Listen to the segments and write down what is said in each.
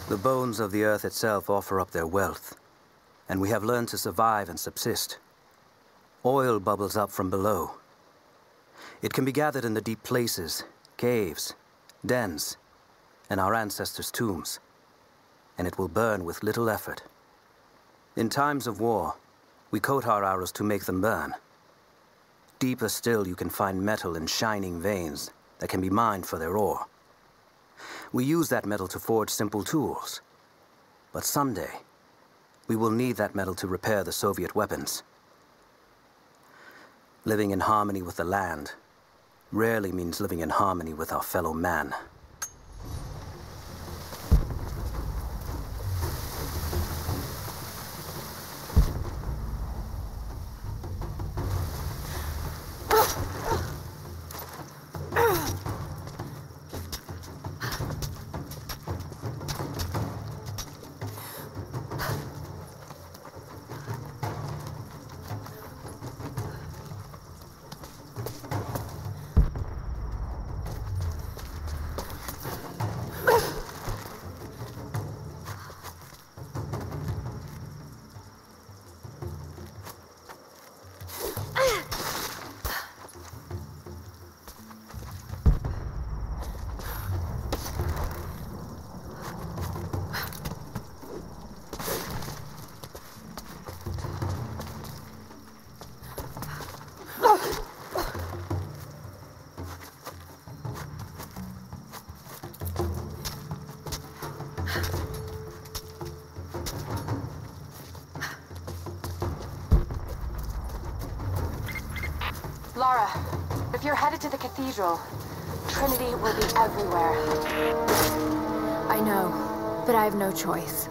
The bones of the earth itself offer up their wealth, and we have learned to survive and subsist. Oil bubbles up from below. It can be gathered in the deep places, caves, dens, and our ancestors' tombs, and it will burn with little effort. In times of war, we coat our arrows to make them burn. Deeper still, you can find metal in shining veins that can be mined for their ore. We use that metal to forge simple tools. But someday, we will need that metal to repair the Soviet weapons. Living in harmony with the land rarely means living in harmony with our fellow man. Lara, if you're headed to the cathedral, Trinity will be everywhere. I know, but I have no choice.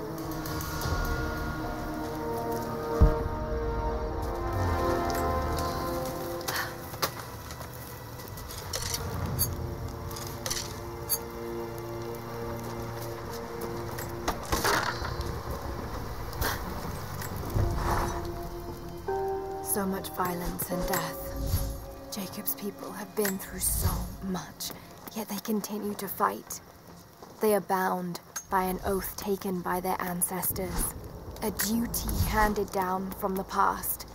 So much violence and death. Jacob's people have been through so much, yet they continue to fight. They are bound by an oath taken by their ancestors, a duty handed down from the past.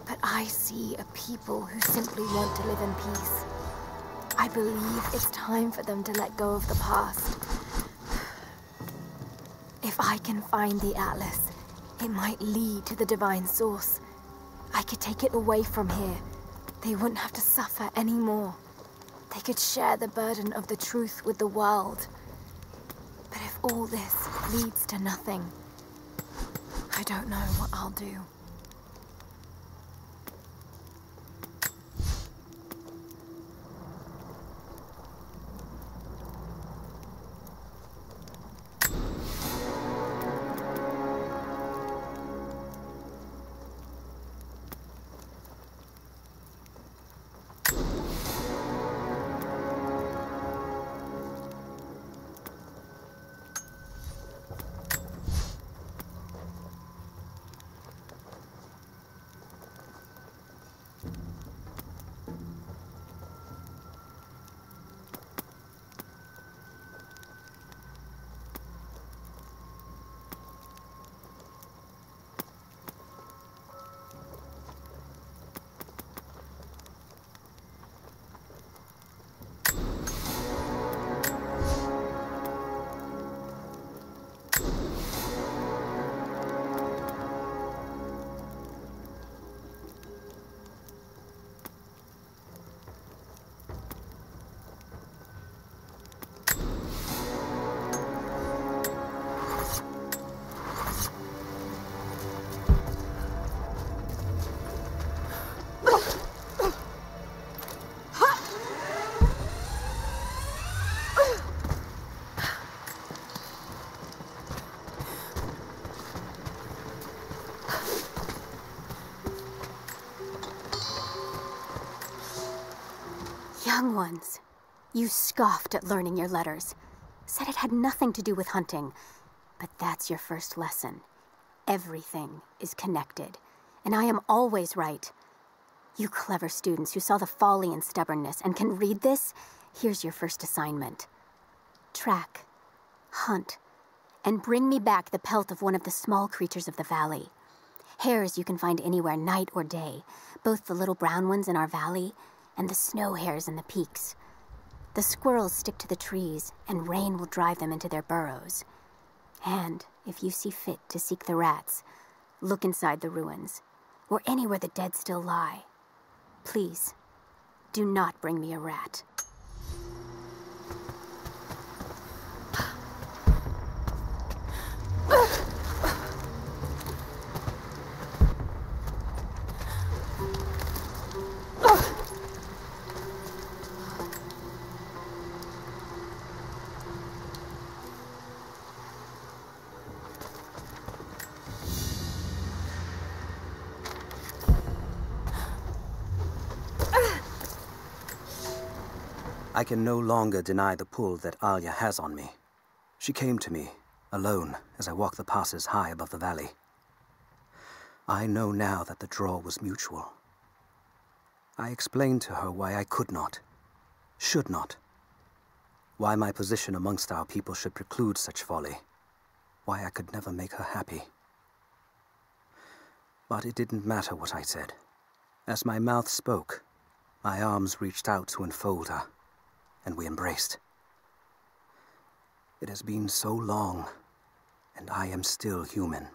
But I see a people who simply want to live in peace. I believe it's time for them to let go of the past. If I can find the Atlas, it might lead to the divine source. I could take it away from here. They wouldn't have to suffer anymore. They could share the burden of the truth with the world. But if all this leads to nothing, I don't know what I'll do. Young ones, you scoffed at learning your letters. Said it had nothing to do with hunting. But that's your first lesson. Everything is connected, and I am always right. You clever students who saw the folly and stubbornness and can read this, here's your first assignment. Track, hunt, and bring me back the pelt of one of the small creatures of the valley. Hares you can find anywhere, night or day, both the little brown ones in our valley and the snow hares in the peaks. The squirrels stick to the trees, and rain will drive them into their burrows. And if you see fit to seek the rats, look inside the ruins, or anywhere the dead still lie. Please, do not bring me a rat. I can no longer deny the pull that Alia has on me. She came to me, alone, as I walked the passes high above the valley. I know now that the draw was mutual. I explained to her why I could not, should not, why my position amongst our people should preclude such folly, why I could never make her happy. But it didn't matter what I said. As my mouth spoke, my arms reached out to enfold her, and we embraced. It has been so long, and I am still human.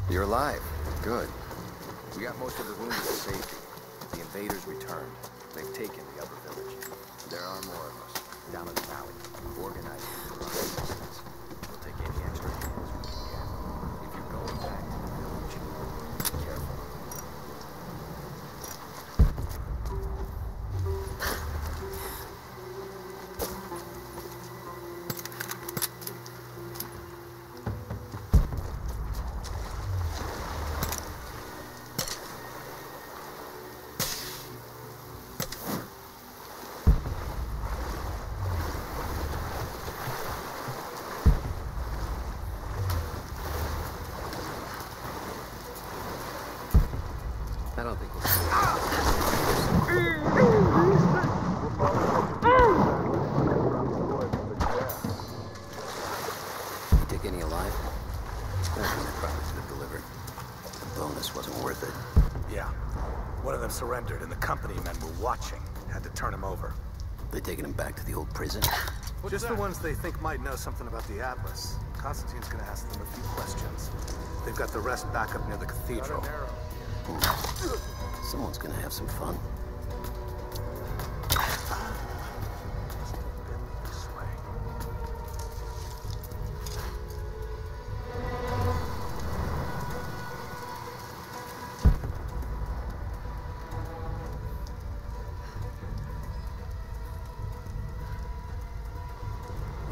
You're alive. Good. We got most of the wounded to safety. The invaders returned. They've taken the upper village. There are more of us, down in the valley, organizing for resistance. We'll take any extra hands we can get. If you're going back to the village, be careful. I don't think we'll see it. You take any alive? I probably could have delivered. The bonus wasn't worth it. Yeah. One of them surrendered, and the company men were watching. Had to turn him over. They taking him back to the old prison? Just the ones they think might know something about the Atlas. Constantine's gonna ask them a few questions. They've got the rest back up near the cathedral. Someone's gonna have some fun. This way.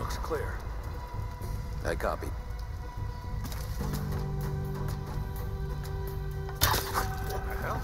Looks clear. I copy. What the hell?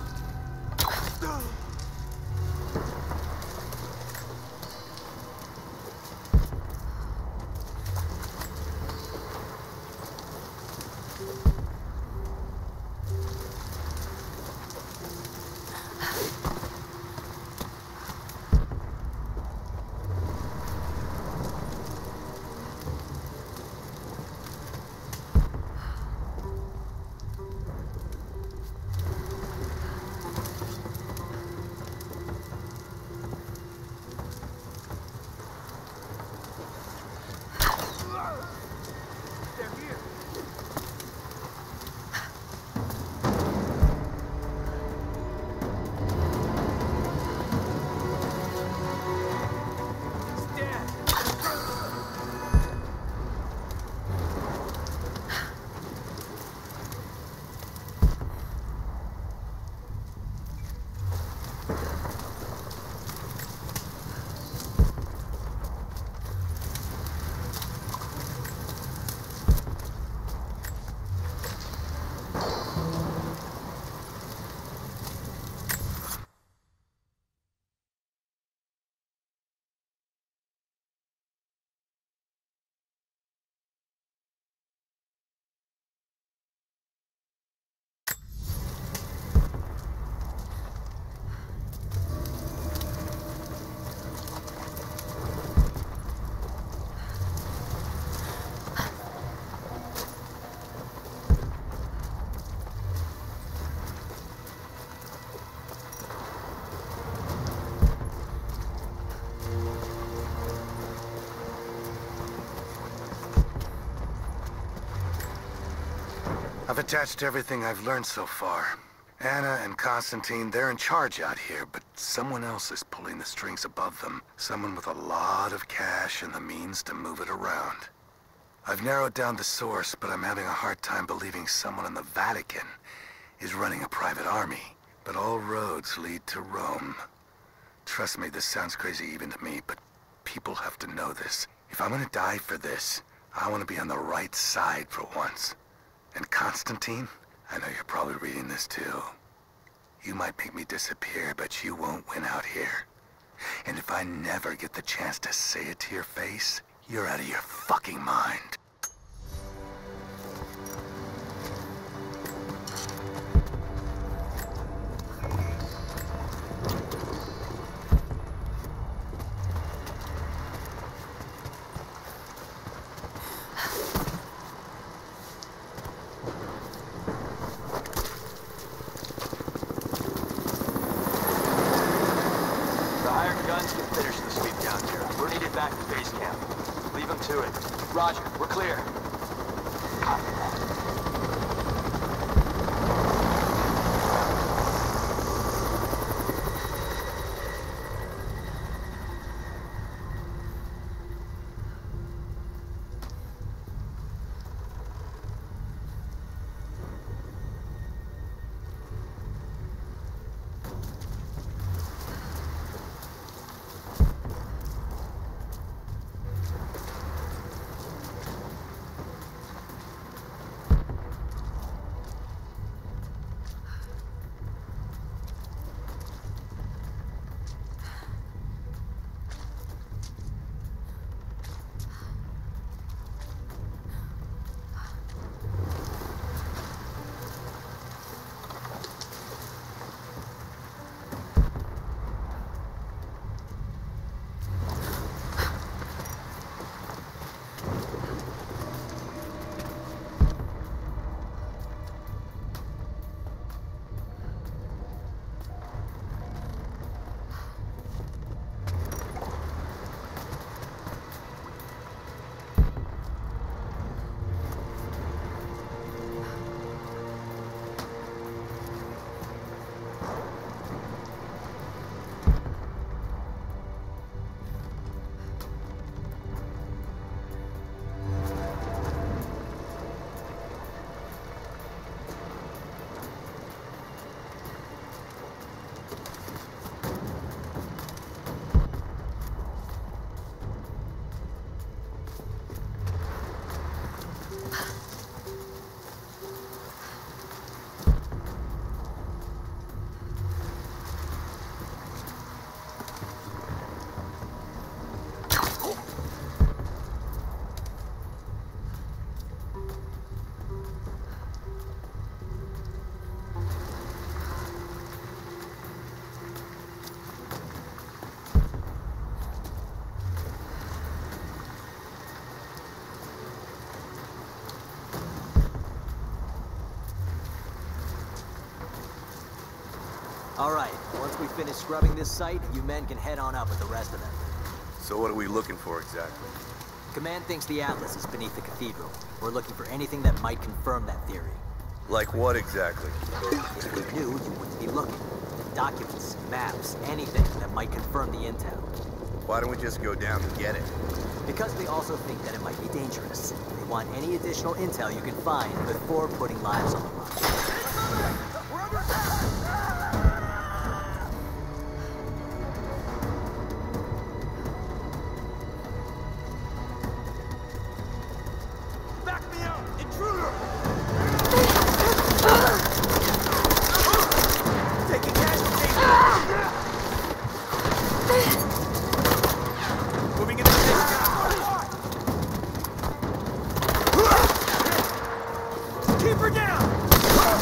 attached everything I've learned so far. Anna and Constantine, they're in charge out here, but someone else is pulling the strings above them. Someone with a lot of cash and the means to move it around. I've narrowed down the source, but I'm having a hard time believing someone in the Vatican is running a private army. But all roads lead to Rome. Trust me, this sounds crazy even to me, but people have to know this. If I'm gonna die for this, I want to be on the right side for once. And Constantine, I know you're probably reading this too. You might make me disappear, but you won't win out here. And if I never get the chance to say it to your face, you're out of your fucking mind. Roger, we're clear. Copy that. All right, once we finish scrubbing this site, you men can head on up with the rest of them. So what are we looking for exactly? Command thinks the Atlas is beneath the cathedral. We're looking for anything that might confirm that theory. Like what exactly? If we knew, you wouldn't be looking. Documents, maps, anything that might confirm the intel. Why don't we just go down and get it? Because they also think that it might be dangerous. They want any additional intel you can find before putting lives on the line. Keep her down!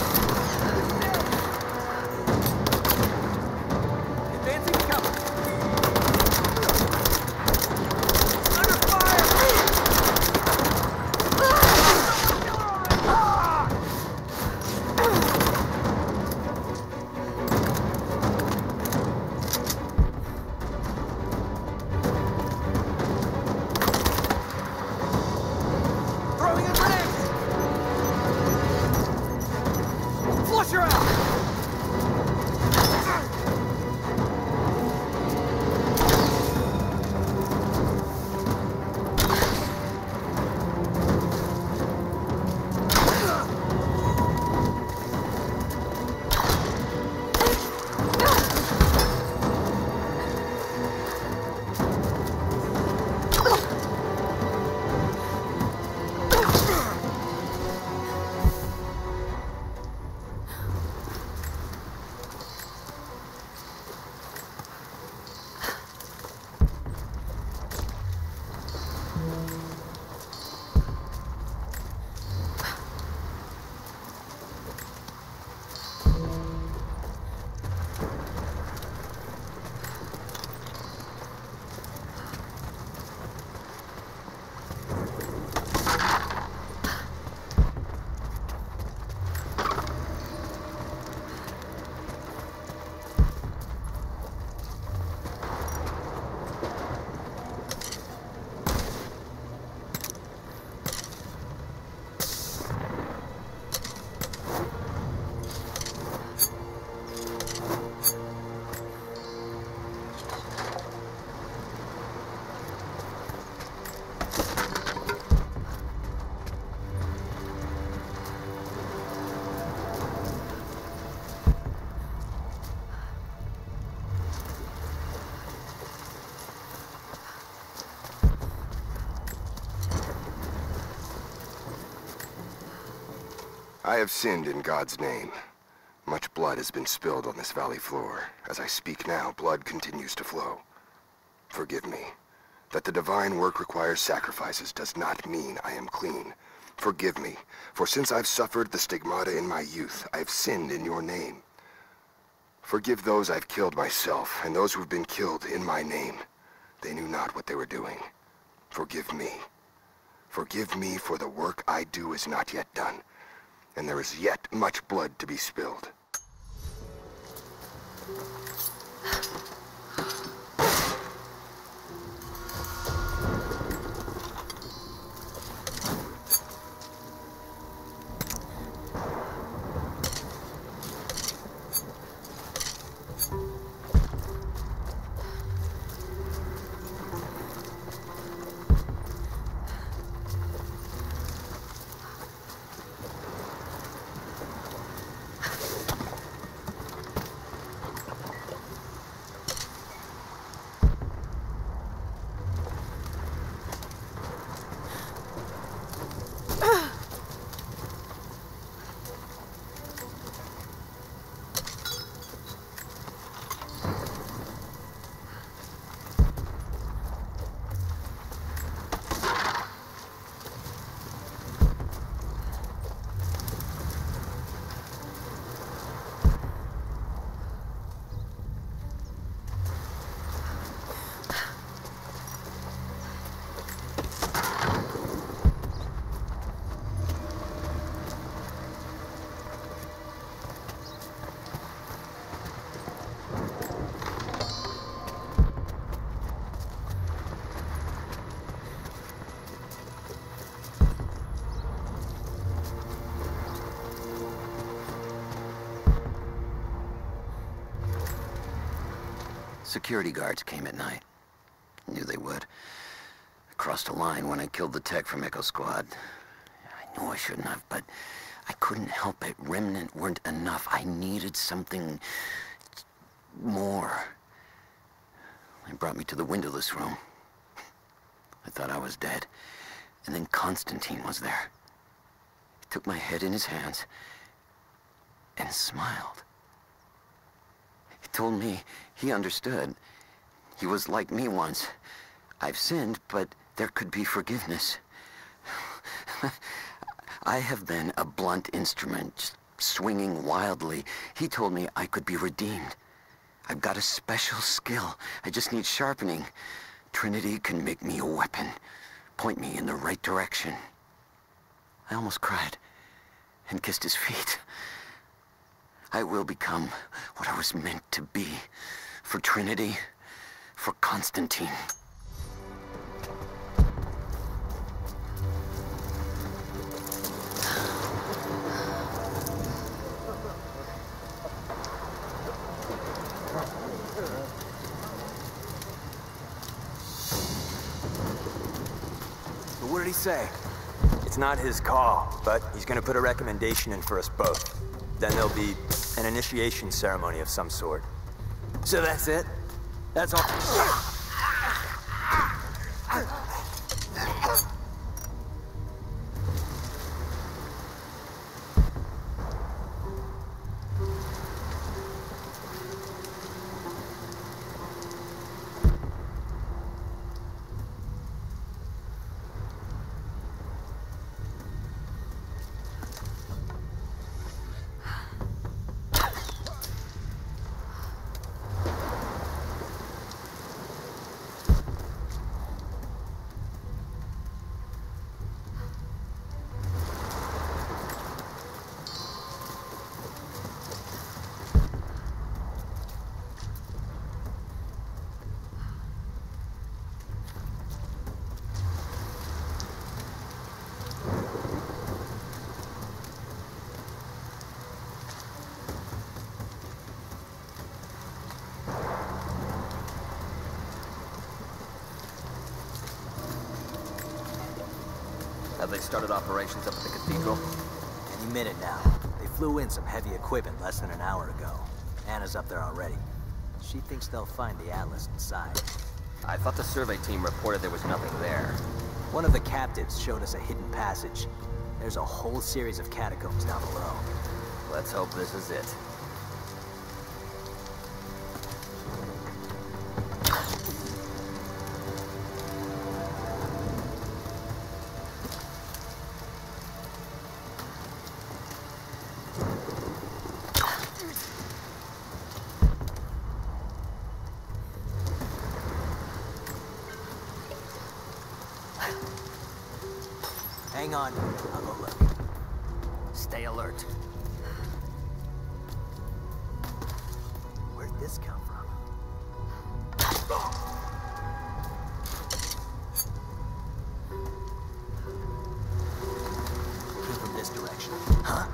I have sinned in God's name. Much blood has been spilled on this valley floor. As I speak now, blood continues to flow. Forgive me. That the divine work requires sacrifices does not mean I am clean. Forgive me, for since I've suffered the stigmata in my youth, I have sinned in your name. Forgive those I've killed myself, and those who've been killed in my name. They knew not what they were doing. Forgive me. Forgive me, for the work I do is not yet done, and there is yet much blood to be spilled. Security guards came at night. Knew they would. I crossed a line when I killed the tech from Echo Squad. I knew I shouldn't have, but I couldn't help it. Remnant weren't enough. I needed something more. They brought me to the windowless room. I thought I was dead. And then Constantine was there. He took my head in his hands and smiled. He told me he understood. He was like me once. I've sinned, but there could be forgiveness. I have been a blunt instrument, swinging wildly. He told me I could be redeemed. I've got a special skill. I just need sharpening. Trinity can make me a weapon, point me in the right direction. I almost cried and kissed his feet. I will become what I was meant to be. For Trinity, for Constantine. But what did he say? It's not his call, but he's gonna put a recommendation in for us both. Then there'll be an initiation ceremony of some sort. So that's it? That's all? Have they started operations up at the cathedral? Any minute now. They flew in some heavy equipment less than an hour ago. Anna's up there already. She thinks they'll find the Atlas inside. I thought the survey team reported there was nothing there. One of the captives showed us a hidden passage. There's a whole series of catacombs down below. Let's hope this is it. Hang on, I'll go look. Stay alert. Where'd this come from? Came from this direction. Huh?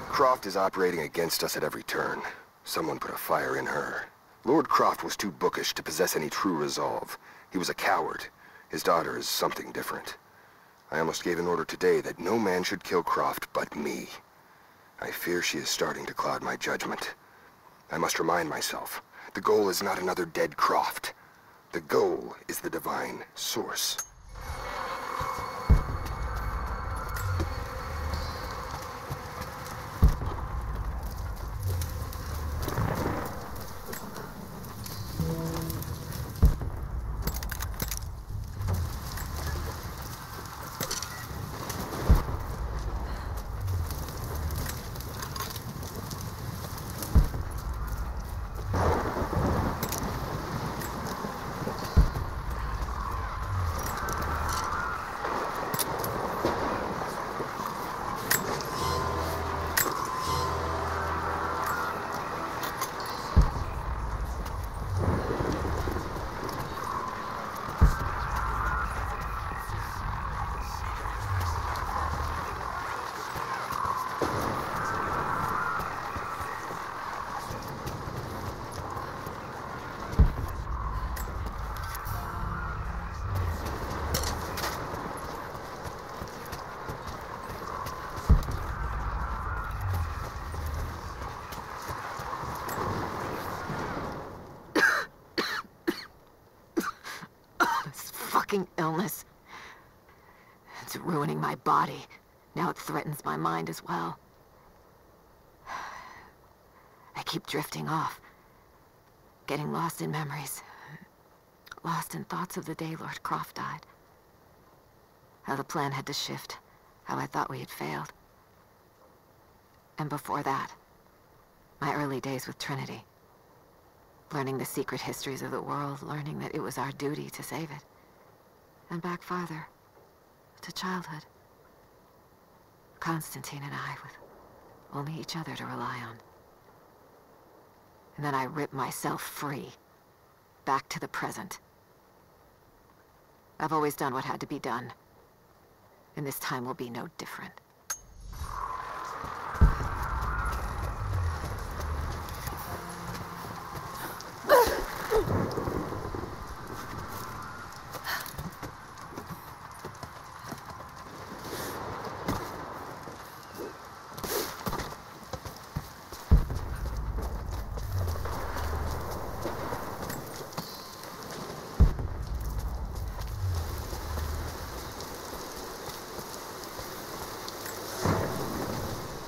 Croft is operating against us at every turn. Someone put a fire in her. Lord Croft was too bookish to possess any true resolve. He was a coward. His daughter is something different. I almost gave an order today that no man should kill Croft but me. I fear she is starting to cloud my judgment. I must remind myself, the goal is not another dead Croft. The goal is the divine source. Illness. It's ruining my body. Now it threatens my mind as well. I keep drifting off. Getting lost in memories. Lost in thoughts of the day Lord Croft died. How the plan had to shift. How I thought we had failed. And before that, my early days with Trinity. Learning the secret histories of the world, learning that it was our duty to save it. And back farther, to childhood. Constantine and I, with only each other to rely on. And then I ripped myself free, back to the present. I've always done what had to be done, and this time will be no different.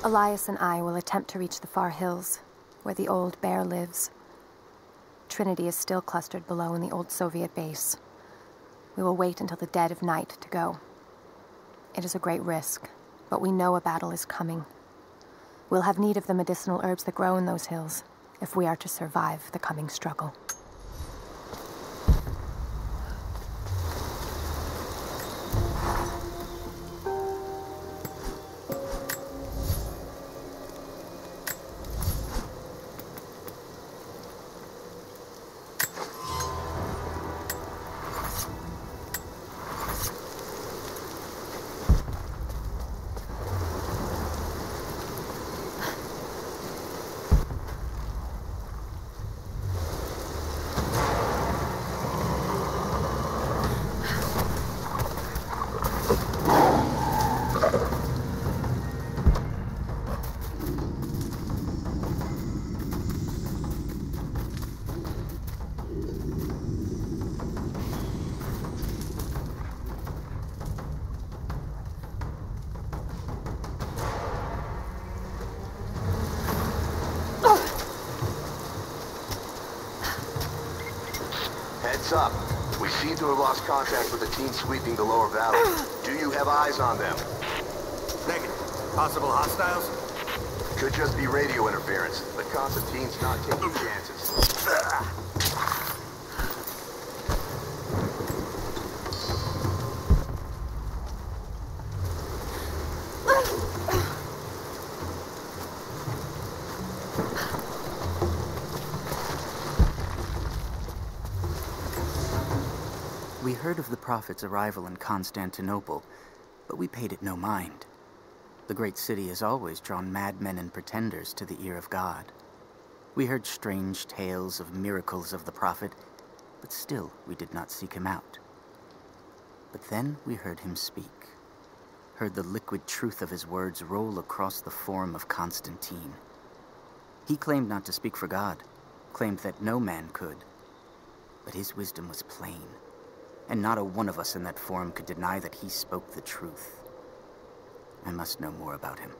Elias and I will attempt to reach the far hills, where the old bear lives. Trinity is still clustered below in the old Soviet base. We will wait until the dead of night to go. It is a great risk, but we know a battle is coming. We'll have need of the medicinal herbs that grow in those hills, if we are to survive the coming struggle. Heads up. We seem to have lost contact with the team sweeping the lower valley. Do you have eyes on them? Negative. Possible hostiles? Could just be radio interference, but Constantine's not taking chances. We heard of the Prophet's arrival in Constantinople, but we paid it no mind. The great city has always drawn madmen and pretenders to the ear of God. We heard strange tales of miracles of the Prophet, but still we did not seek him out. But then we heard him speak, heard the liquid truth of his words roll across the form of Constantine. He claimed not to speak for God, claimed that no man could, but his wisdom was plain. And not a one of us in that forum could deny that he spoke the truth. I must know more about him.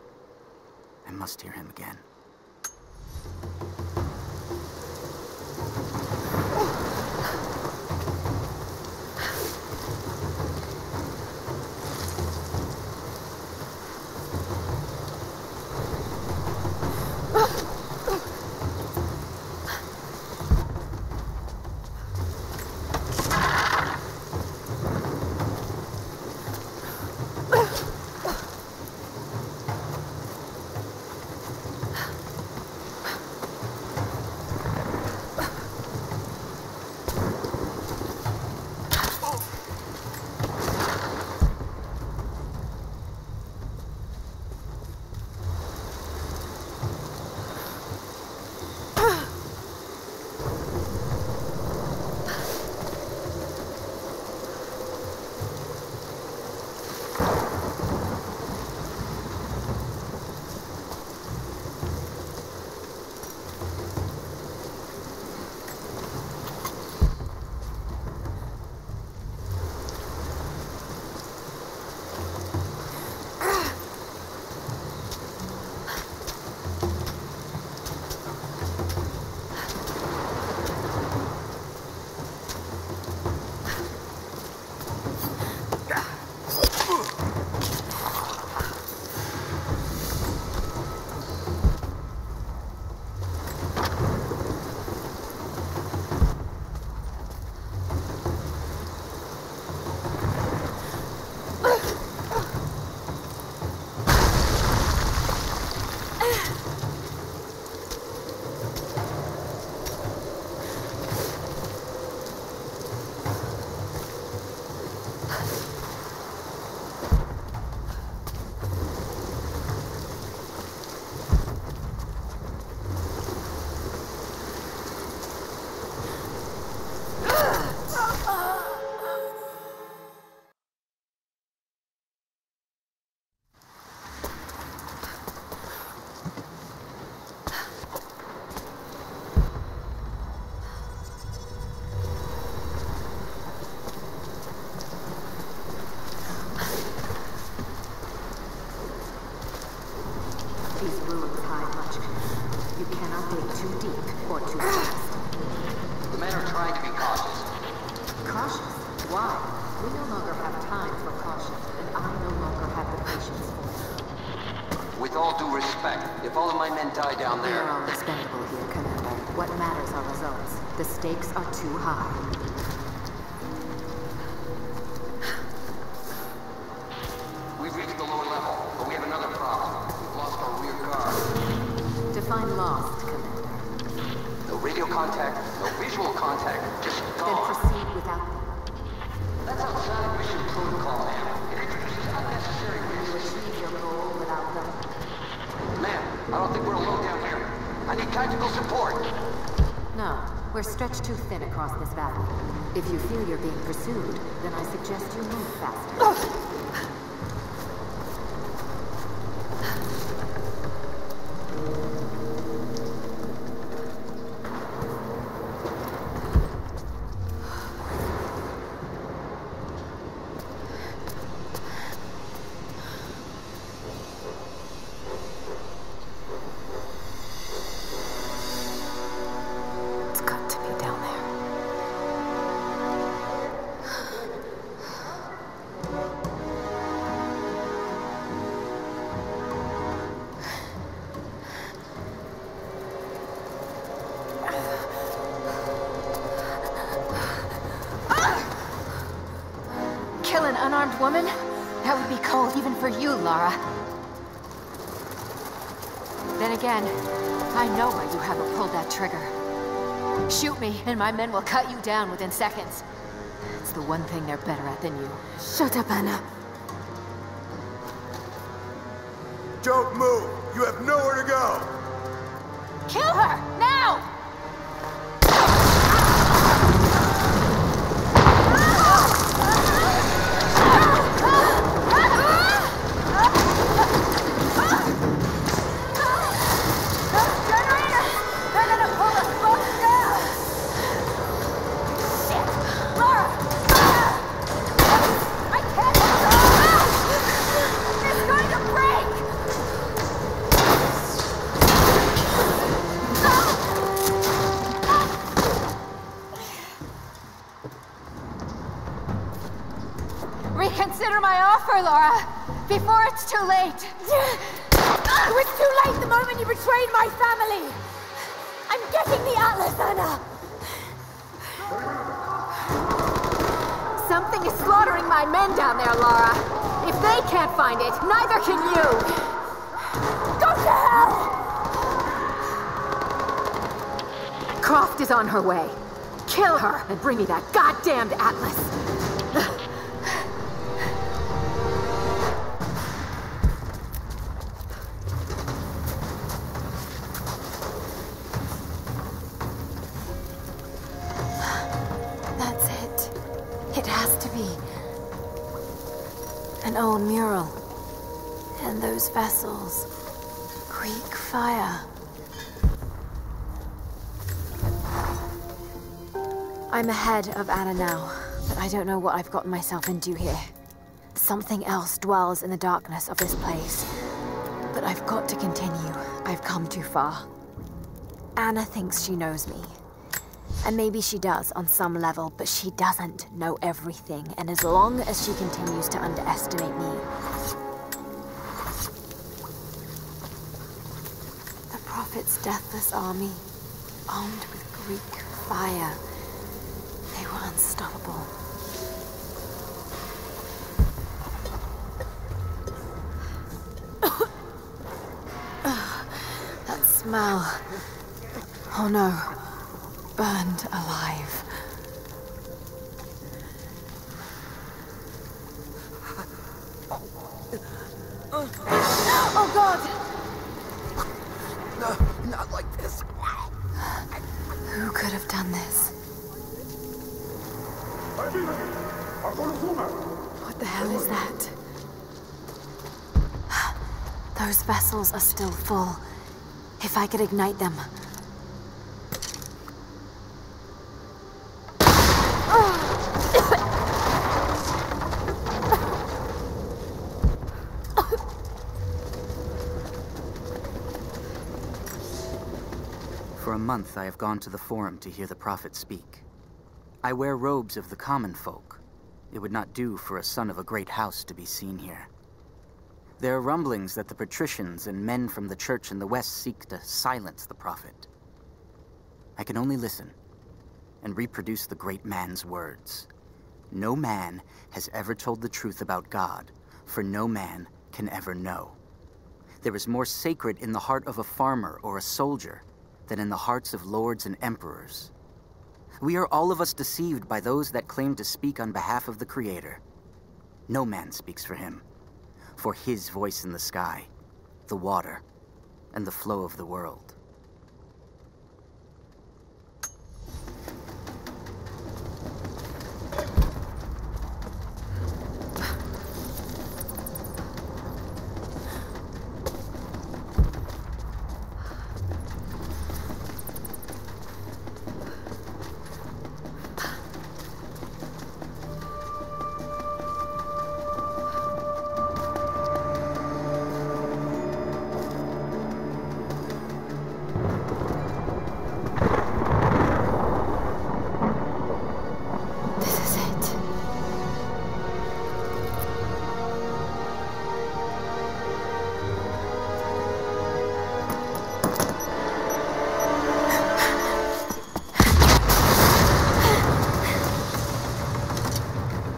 I must hear him again. You cannot dig too deep or too fast. The men are trying to be cautious. Cautious? Why? We no longer have time for caution, and I no longer have the patience for it. With all due respect, if all of my men die down We there... are all expendable here, Commander. What matters are results. The stakes are too high. We've reached the lower level, but we have another problem. We've lost our rear guard. Define lost, Commander. No radio contact, no visual contact, just Then gone. proceed without them. That's outside of mission protocol, ma'am. It introduces unnecessary Will you risks. achieve your goal without them? Ma'am, I don't think we're alone down here. I need tactical support. No. We're stretched too thin across this valley. If you feel you're being pursued, then I suggest you move faster. It's got to be down there. Kill an unarmed woman? That would be cold even for you, Lara. Then again, I know why you haven't pulled that trigger. Shoot me, and my men will cut you down within seconds. It's the one thing they're better at than you. Shut up, Anna. Don't move! You have nowhere to go! Kill her! Now! Reconsider my offer, Lara, before it's too late. It was too late the moment you betrayed my family! I'm getting the Atlas, Anna! Something is slaughtering my men down there, Lara. If they can't find it, neither can you. Go to hell! Croft is on her way. Kill her and bring me that goddamned Atlas. That's it. It has to be. An old mural. And those vessels. Greek fire. I'm ahead of Anna now, but I don't know what I've gotten myself into here. Something else dwells in the darkness of this place. But I've got to continue. I've come too far. Anna thinks she knows me. And maybe she does on some level, but she doesn't know everything. And as long as she continues to underestimate me, the Prophet's deathless army, armed with Greek fire, they were unstoppable. That smell. Oh no. Burned alive. Oh God! No, not like this. Who could have done this? What the hell is that? Those vessels are still full. If I could ignite them. month I have gone to the Forum to hear the Prophet speak. I wear robes of the common folk. It would not do for a son of a great house to be seen here. There are rumblings that the patricians and men from the church in the west seek to silence the Prophet. I can only listen and reproduce the great man's words. No man has ever told the truth about God, for no man can ever know. There is more sacred in the heart of a farmer or a soldier than in the hearts of lords and emperors. We are all of us deceived by those that claim to speak on behalf of the Creator. No man speaks for him, for his voice in the sky, the water, and the flow of the world.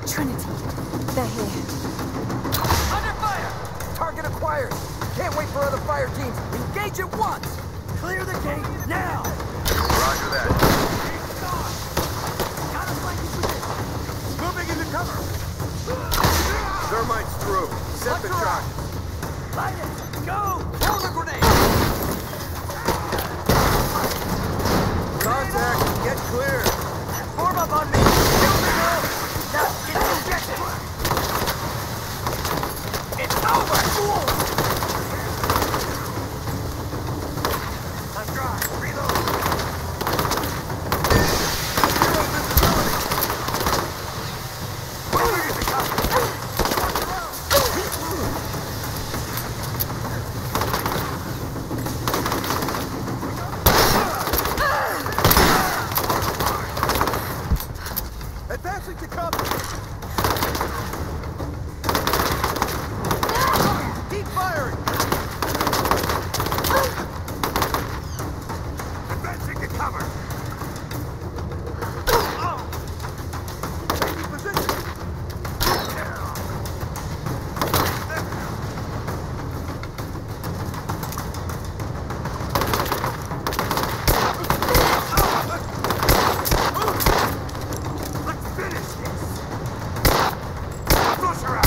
Trinity, they're here. Under fire! Target acquired. Can't wait for other fire teams. Engage at once! Clear the gate now! Roger that. Got us like this. Moving into cover. Thermite's through. Set the trap. Light it! Go! Throw the grenade! Contact! Get clear! Form up on me! Now get ejected! It's over, fools! I'm dry. Reload! Zero visibility! Moving into cover! Advancing to cover! Keep firing! Advancing to cover! Taking position! Let's finish this! Push her out!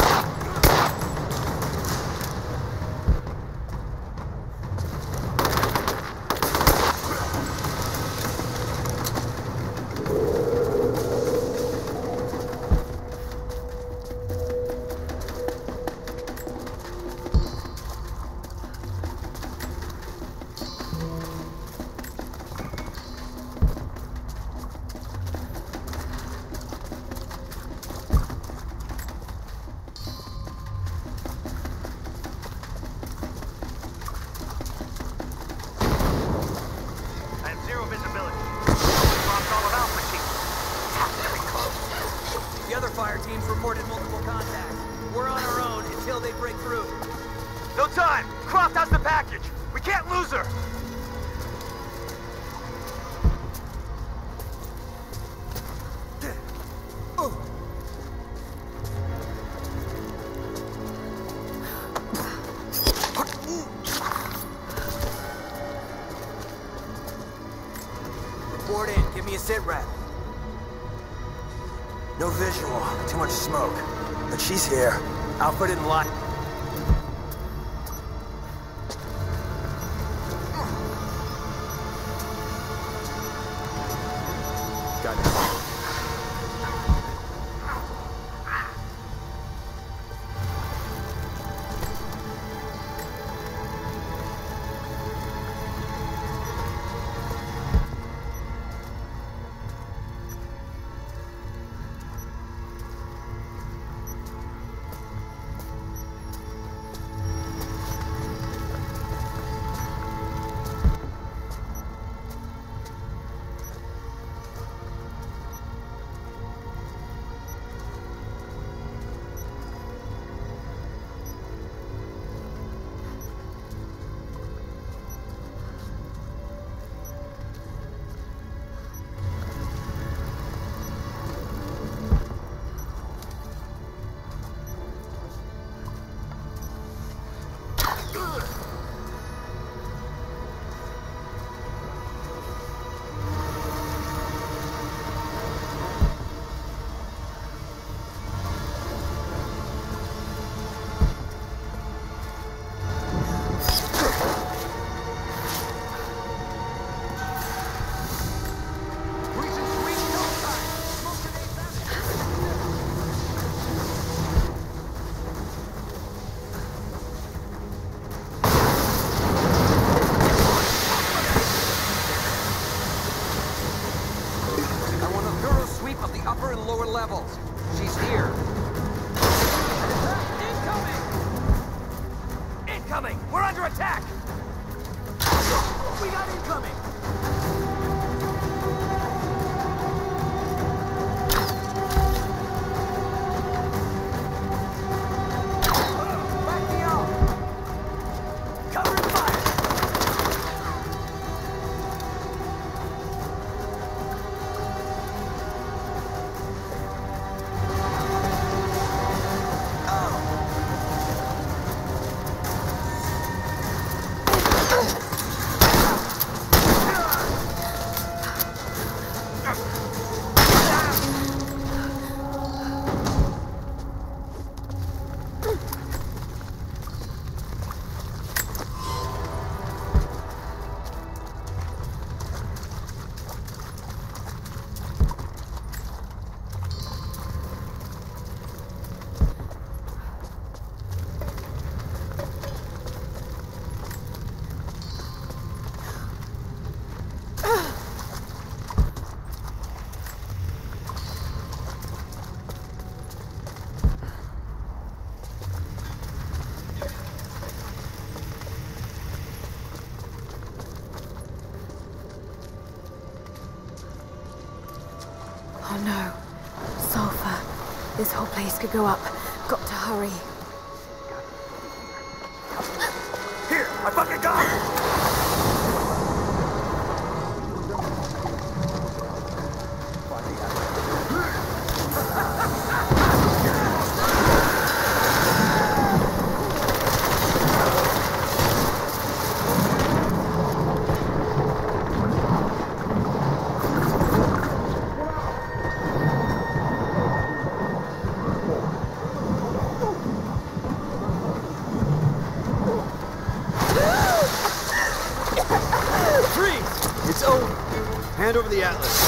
I have zero visibility. Lost all of Alpha Team. The other fire teams reported multiple contacts. We're on our own until they break through. No time! Croft has the package! We can't lose her! Report in. Give me a sit rep. No visual, too much smoke. But she's here. Outfit in line. Got it. lower levels. She's here. Incoming! Incoming! We're under attack! We got incoming! Back me up! Cover and fire! Oh no. Sulfur. This whole place could go up. Got to hurry. Here! I fucking got it! It's over. Hand over the atlas.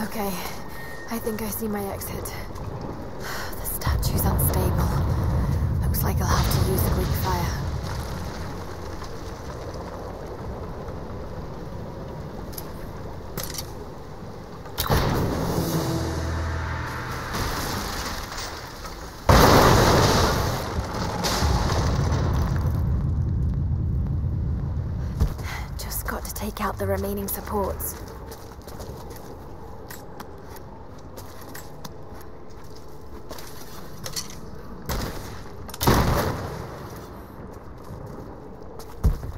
Okay, I think I see my exit. The statue's unstable. Looks like I'll have to use the Greek fire. Just got to take out the remaining supports.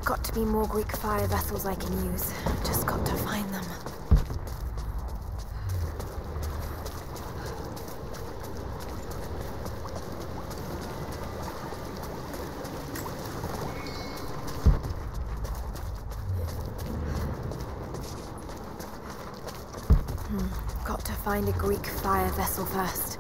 Got to be more Greek fire vessels I can use. Just got to find them. Got to find a Greek fire vessel first.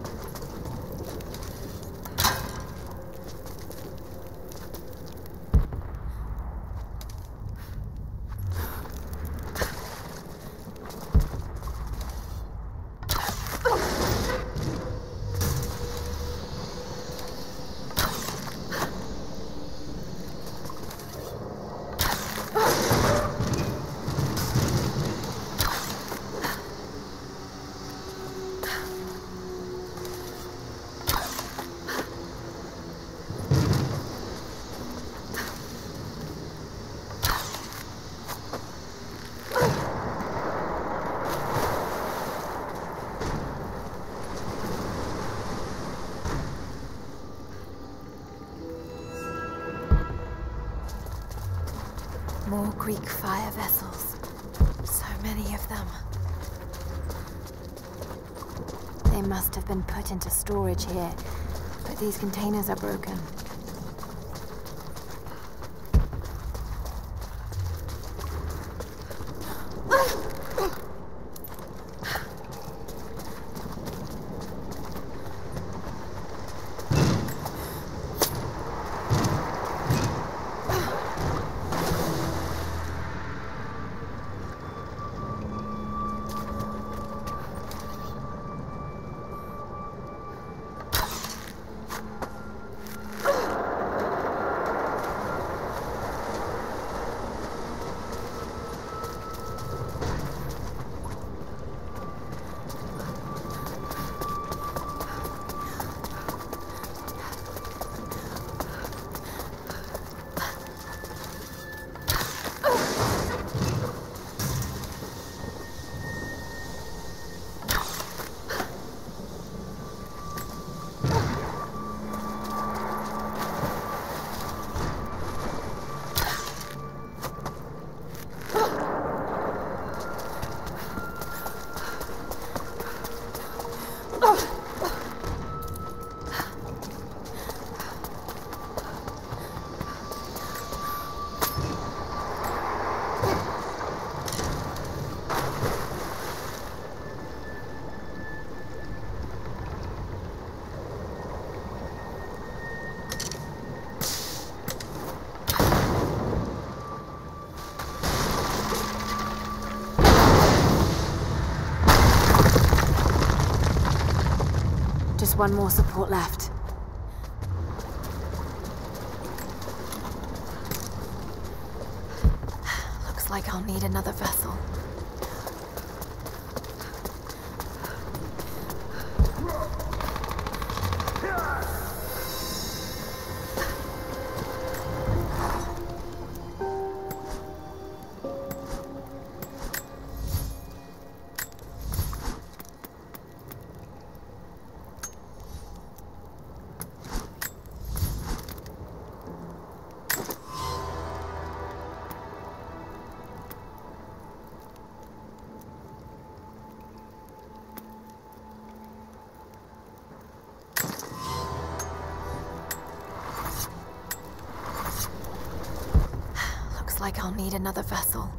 More Greek fire vessels. So many of them. them. They must have been put into storage here, but these containers are broken. Just one more support left. Looks like I'll need another vessel. Like I'll need another vessel.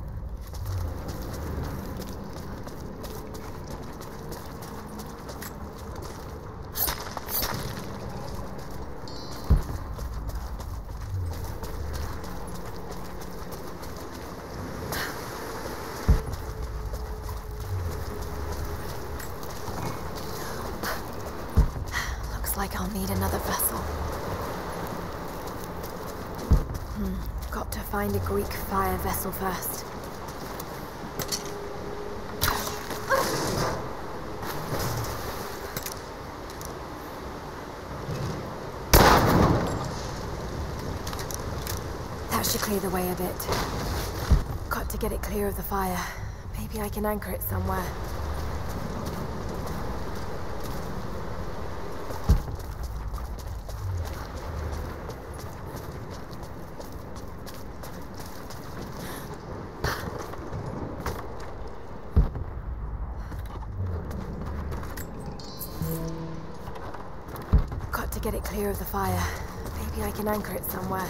Looks like I'll need another vessel. Got to find a Greek fire vessel first. That should clear the way a bit. Got to get it clear of the fire. Maybe I can anchor it somewhere. Get it clear of the fire. Maybe I can anchor it somewhere.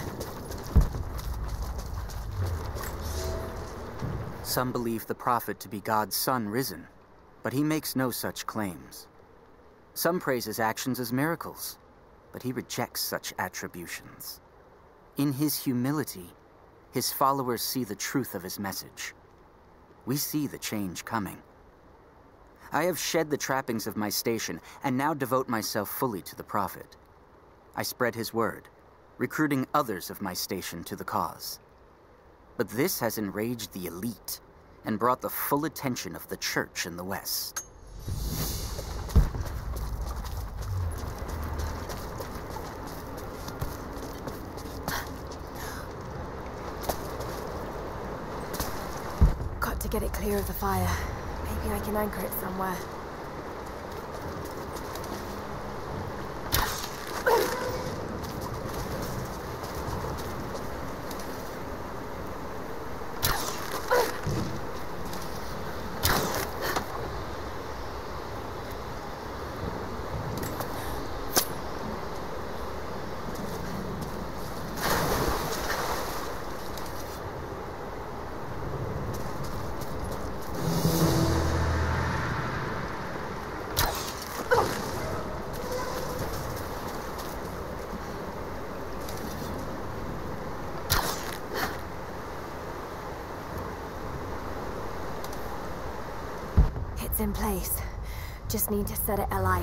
Some believe the prophet to be God's son risen, but he makes no such claims. Some praise his actions as miracles, but he rejects such attributions. In his humility, his followers see the truth of his message. We see the change coming. I have shed the trappings of my station and now devote myself fully to the prophet. I spread his word, recruiting others of my station to the cause. But this has enraged the elite and brought the full attention of the church in the West. Got to get it clear of the fire. Maybe I can anchor it somewhere. It's in place. Just need to set it alight.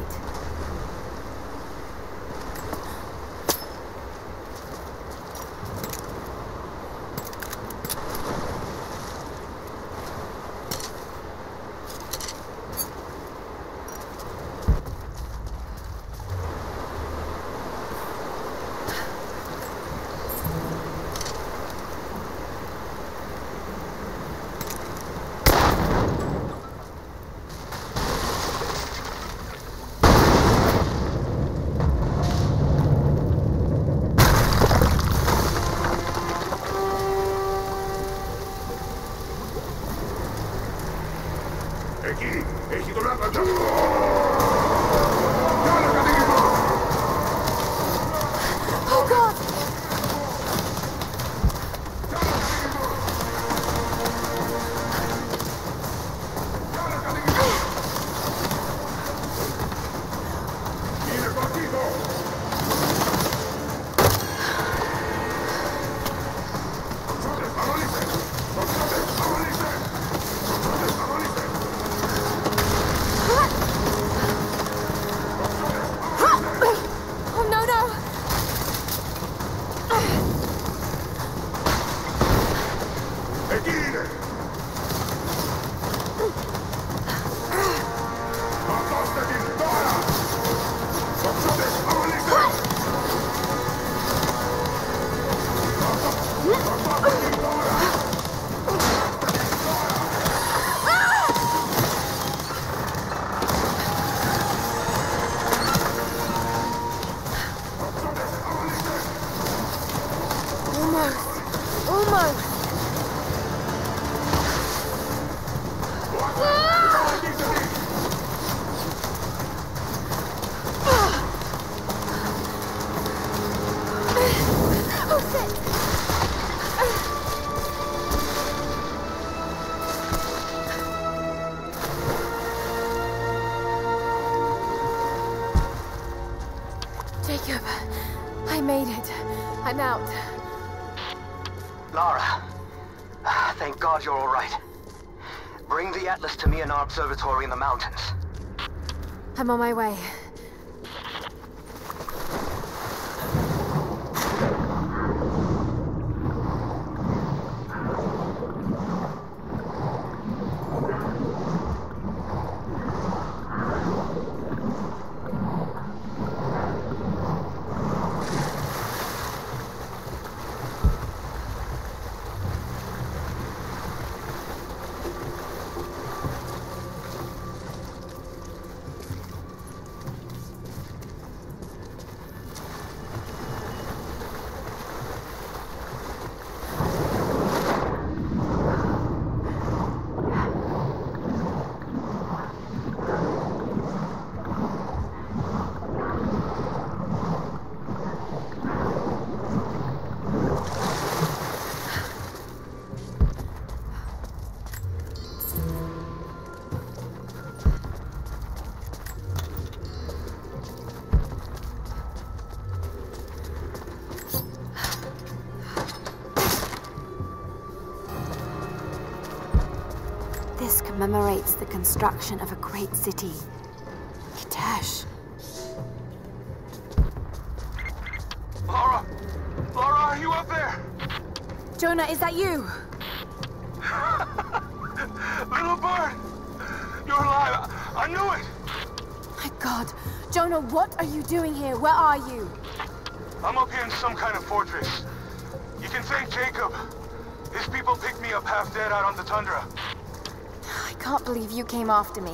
Jacob, I made it. I'm out. Lara, thank God you're all right. Bring the Atlas to me in our observatory in the mountains. I'm on my way. This commemorates the construction of a great city. Kitezh. Lara! Lara, are you up there? Jonah, is that you? Little bird! You're alive! I knew it! My God. Jonah, what are you doing here? Where are you? I'm up here in some kind of fortress. You can thank Jacob. His people picked me up half dead out on the tundra. I can't believe you came after me.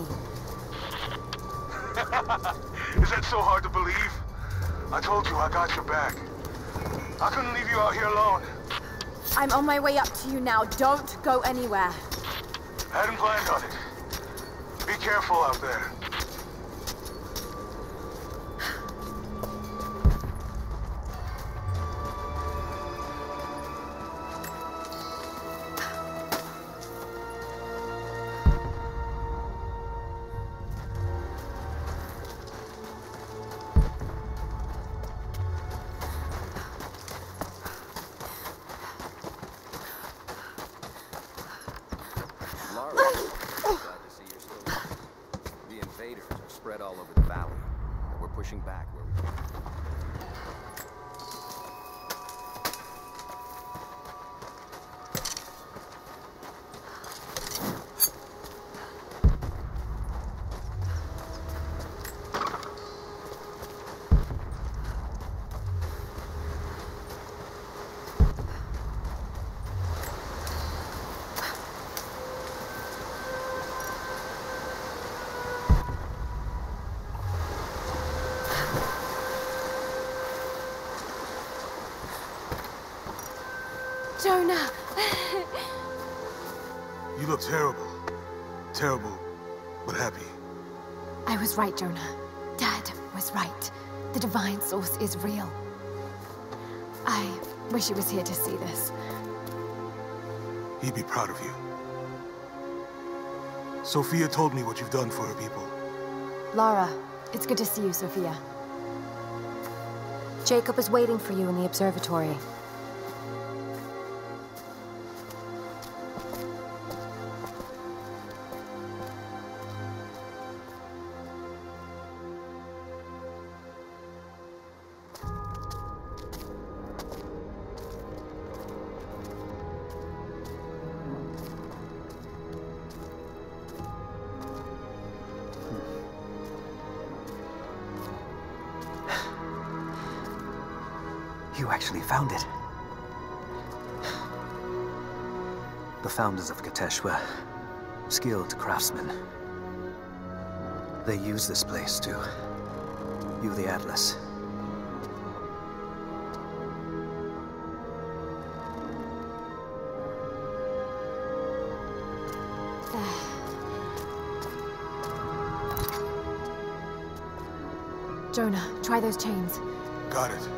Is that so hard to believe? I told you I got your back. I couldn't leave you out here alone. I'm on my way up to you now. Don't go anywhere. I hadn't planned on it. Be careful out there. Lara, glad to see you're still alive. spread all over the valley, and we're pushing back where we can. Jonah! You look terrible. Terrible, but happy. I was right, Jonah. Dad was right. The divine source is real. I wish he was here to see this. He'd be proud of you. Sophia told me what you've done for her people. Lara, it's good to see you, Sophia. Jacob is waiting for you in the observatory. You actually found it. The founders of Kitezh were skilled craftsmen. They used this place to view the Atlas. Jonah, try those chains. Got it.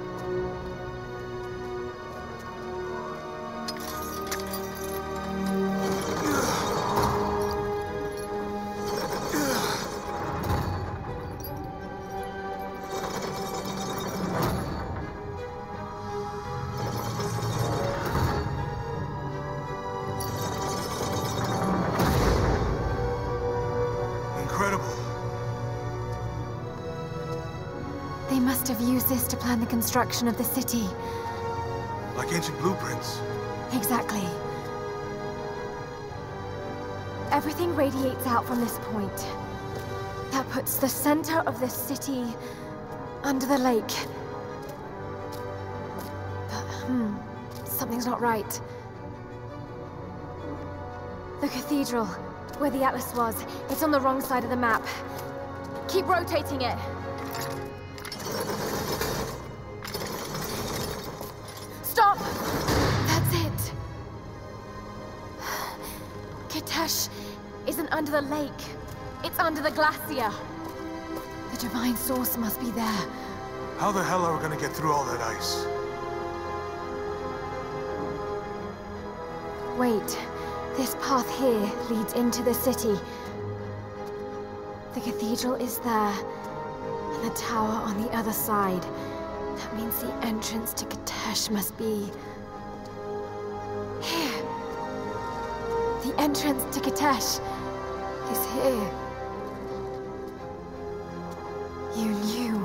They must have used this to plan the construction of the city. Like ancient blueprints. Exactly. Everything radiates out from this point. That puts the center of the city under the lake. But, something's not right. The cathedral, where the Atlas was, it's on the wrong side of the map. Keep rotating it. Stop! That's it. Kitezh isn't under the lake. It's under the glacier. The divine source must be there. How the hell are we gonna get through all that ice? Wait. This path here leads into the city. The cathedral is there, and the tower on the other side. That means the entrance to Kitezh must be here. The entrance to Kitezh is here. You knew.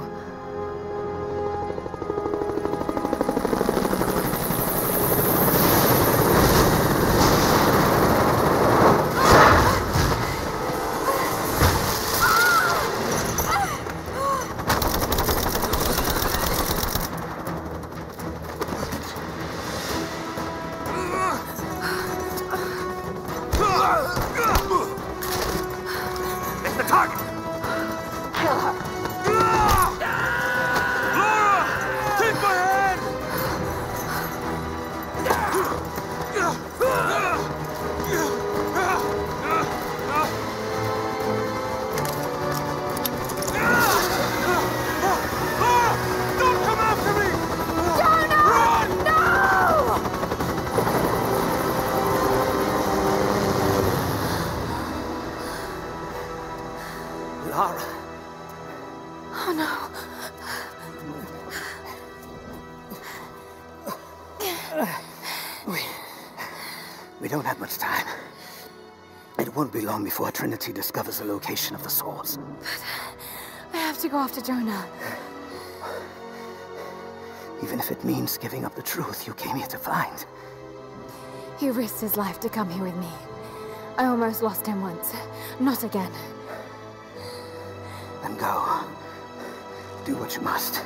We don't have much time. It won't be long before Trinity discovers the location of the source. I have to go after Jonah. Even if it means giving up the truth you came here to find. He risked his life to come here with me. I almost lost him once. Not again. Then go. Do what you must.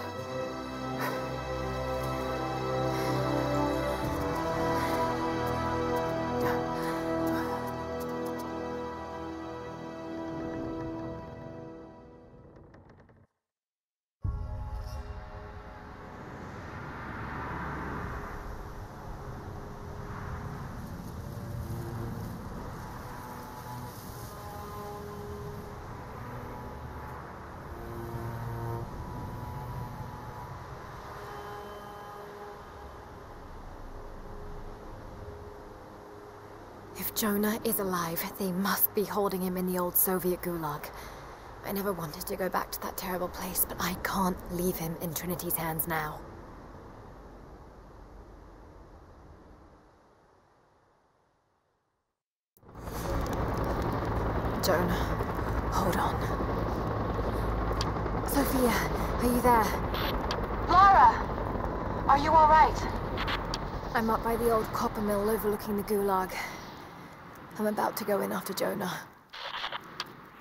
If Jonah is alive, they must be holding him in the old Soviet gulag. I never wanted to go back to that terrible place, but I can't leave him in Trinity's hands now. Jonah, hold on. Sophia, are you there? Lara! Are you all right? I'm up by the old copper mill overlooking the gulag. I'm about to go in after Jonah.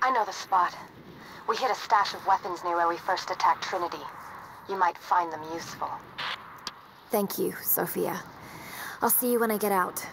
I know the spot. We hid a stash of weapons near where we first attacked Trinity. You might find them useful. Thank you, Sophia. I'll see you when I get out.